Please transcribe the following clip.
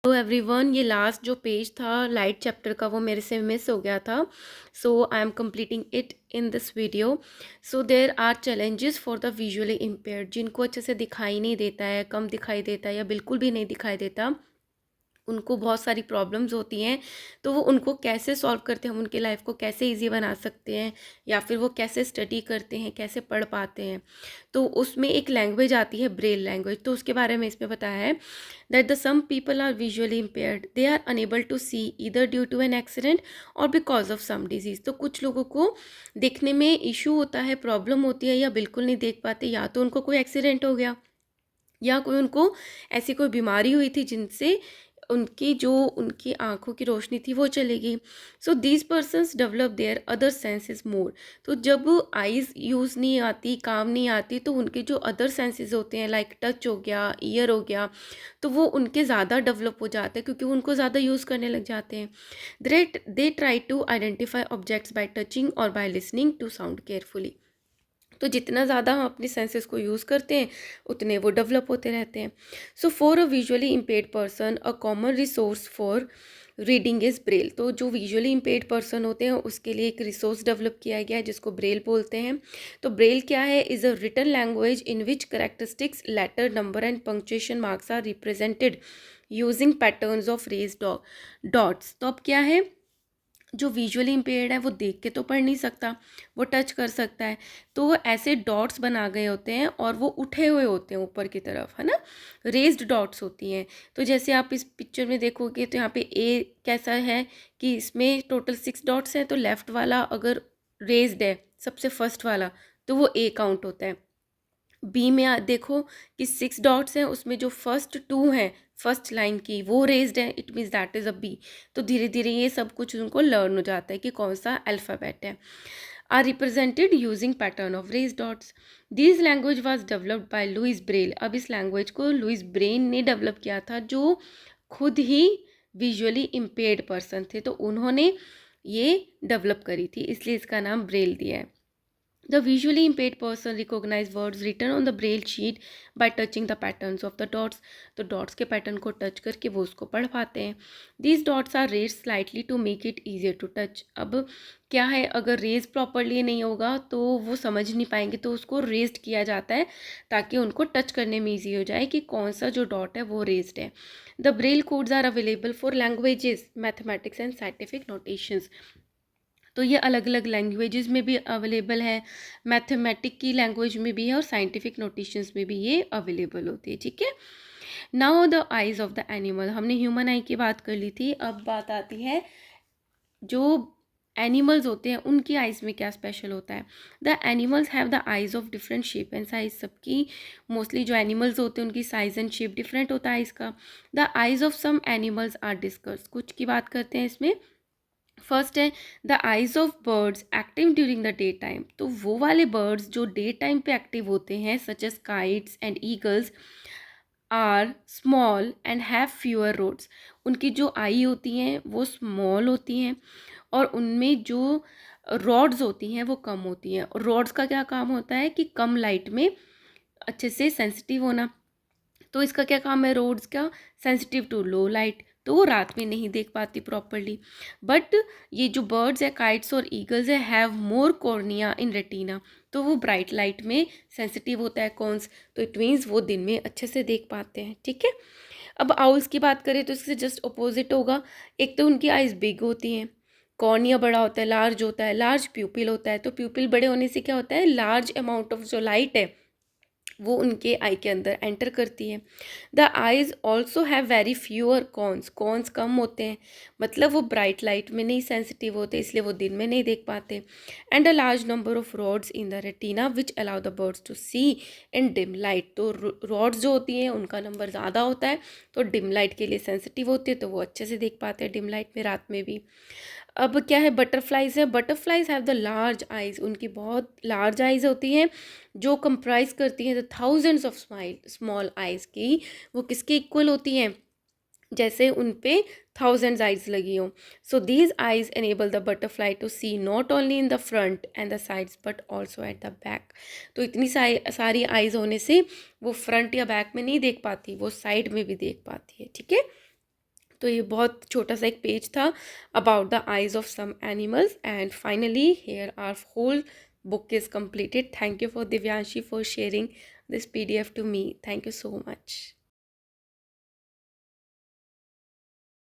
तो एवरीवन, ये लास्ट जो पेज था लाइट चैप्टर का वो मेरे से मिस हो गया था. So I am completing it in this video. So there are challenges for the visually impaired, जिनको अच्छे से दिखाई नहीं देता है, कम दिखाई देता है या बिल्कुल भी नहीं दिखाई देता. उनको बहुत सारी प्रॉब्लम्स होती हैं. तो वो उनको कैसे सॉल्व करते हैं, हम उनकी लाइफ को कैसे इजी बना सकते हैं, या फिर वो कैसे स्टडी करते हैं, कैसे पढ़ पाते हैं. तो उसमें एक लैंग्वेज आती है, ब्रेल लैंग्वेज. तो उसके बारे में इसमें बताया है that the some people are visually impaired, they are unable to see either due to an accident और बिकॉज ऑफ सम डिजीज. तो कुछ लोगों को देखने में इशू होता है, प्रॉब्लम होती है, या बिल्कुल नहीं देख पाते, या तो उनको कोई एक्सीडेंट हो गया या कोई उनको ऐसी कोई बीमारी हुई थी जिनसे उनकी आंखों की रोशनी थी वो चली गई. So these persons develop their other senses more. तो जब आइज़ यूज़ नहीं आती, काम नहीं आती, तो उनके जो अदर सेंसेस होते हैं लाइक टच हो गया, ईयर हो गया, तो वो उनके ज़्यादा डेवलप हो जाते हैं क्योंकि वो उनको ज़्यादा यूज़ करने लग जाते हैं. They try to identify objects by touching और by listening to sound carefully. तो जितना ज़्यादा हम अपने सेंसेस को यूज़ करते हैं उतने वो डेवलप होते रहते हैं. So for a visually impaired person a common resource for reading is Braille. तो जो विजुअली इम्पेयर्ड पर्सन होते हैं उसके लिए एक रिसोर्स डेवलप किया गया है जिसको ब्रेल बोलते हैं. तो ब्रेल क्या है? Is a written language in which characteristics, letter, number and punctuation marks are represented using patterns of raised dots. तो अब क्या है, जो विजुअली इम्पेयर्ड है वो देख के तो पढ़ नहीं सकता, वो टच कर सकता है. तो वो ऐसे डॉट्स बना गए होते हैं और वो उठे हुए होते हैं ऊपर की तरफ, है ना, रेज्ड डॉट्स होती हैं. तो जैसे आप इस पिक्चर में देखोगे तो यहाँ पे ए कैसा है कि इसमें टोटल 6 डॉट्स हैं. तो लेफ्ट वाला अगर रेज्ड है, सबसे फर्स्ट वाला, तो वो ए काउंट होता है. बी में देखो कि 6 डॉट्स हैं, उसमें जो फर्स्ट 2 हैं फर्स्ट लाइन की वो रेज्ड है, it means that is a B. तो धीरे धीरे ये सब कुछ उनको लर्न हो जाता है कि कौन सा अल्फ़ाबेट है. Are represented using pattern of raised dots. This language was developed by Louis Braille. अब इस लैंग्वेज को लुइस ब्रेन ने डेवलप किया था, जो खुद ही विजुअली इम्पेयर्ड पर्सन थे. तो उन्होंने ये डेवलप करी थी, इसलिए इसका नाम ब्रेल दिया है. The visually impaired person recognize words written on the braille sheet by touching the patterns of the dots. तो dots के pattern को touch करके वो उसको पढ़ पाते हैं. These dots are raised slightly to make it easier to touch. अब क्या है, अगर रेज प्रॉपरली नहीं होगा तो वो समझ नहीं पाएंगे, तो उसको रेज्ड किया जाता है ताकि उनको टच करने में ईजी हो जाए कि कौन सा जो डॉट है वो रेज्ड है. The Braille codes are available for languages, mathematics and scientific notations. तो ये अलग अलग लैंग्वेजेस में भी अवेलेबल है, मैथमेटिक की लैंग्वेज में भी है और साइंटिफिक नोटेशंस में भी ये अवेलेबल होती है. ठीक है. Now the eyes of the animal. हमने ह्यूमन आई की बात कर ली थी, अब बात आती है जो एनिमल्स होते हैं उनकी आइज़ में क्या स्पेशल होता है. The animals have the eyes of different shape and size. सबकी मोस्टली जो एनिमल्स होते हैं उनकी साइज़ एंड शेप डिफरेंट होता है इसका. The eyes of some animals are discuss. कुछ की बात करते हैं इसमें. फर्स्ट है the eyes of birds active during the day time. तो वो वाले बर्ड्स जो डे टाइम पे एक्टिव होते हैं such as kites and eagles are small and have fewer rods. उनकी जो आई होती हैं वो स्मॉल होती हैं और उनमें जो रॉड्स होती हैं वो कम होती हैं. और रॉड्स का क्या काम होता है कि कम लाइट में अच्छे से सेंसिटिव होना. तो इसका क्या काम है रोड्स का? Sensitive to low light. तो वो रात में नहीं देख पाती प्रॉपरली. बट ये जो बर्ड्स है, काइट्स और ईगल्स है, have more cornea in retina. तो वो ब्राइट लाइट में सेंसिटिव होता है कॉन्स. तो इट मीन्स वो दिन में अच्छे से देख पाते हैं. ठीक है. अब आउल्स की बात करें तो इससे जस्ट अपोजिट होगा. एक तो उनकी आइज़ बिग होती हैं, कॉर्निया बड़ा होता है, लार्ज होता है, लार्ज प्यूपिल होता है. तो प्यूपिल बड़े होने से क्या होता है, लार्ज अमाउंट ऑफ जो लाइट है वो उनके आई के अंदर एंटर करती है. The eyes also have very fewer cones. Cones कम होते हैं, मतलब वो ब्राइट लाइट में नहीं सेंसिटिव होते, इसलिए वो दिन में नहीं देख पाते. And a large number of rods in the retina which allow the birds to see in dim light. तो रॉड्स जो होती हैं उनका नंबर ज़्यादा होता है, तो डिम लाइट के लिए सेंसिटिव होते हैं, तो वो अच्छे से देख पाते हैं डिम लाइट में, रात में भी. अब क्या है, बटरफ्लाइज है. Butterflies have the large eyes. उनकी बहुत लार्ज आइज़ होती हैं जो कंप्राइज करती हैं the thousands of small eyes की. वो किसके इक्वल होती हैं? जैसे उन पे थाउजेंड्स आइज़ लगी हों. So these eyes enable the butterfly to see not only in the front and the sides but also at the back. तो इतनी सारी आइज़ होने से वो फ्रंट या बैक में नहीं देख पाती, वो साइड में भी देख पाती है. ठीक है. तो ये बहुत छोटा सा एक पेज था about the eyes of some animals, and finally here our whole book is completed. Thank you for Divyanshi for sharing this PDF to me. Thank you so much.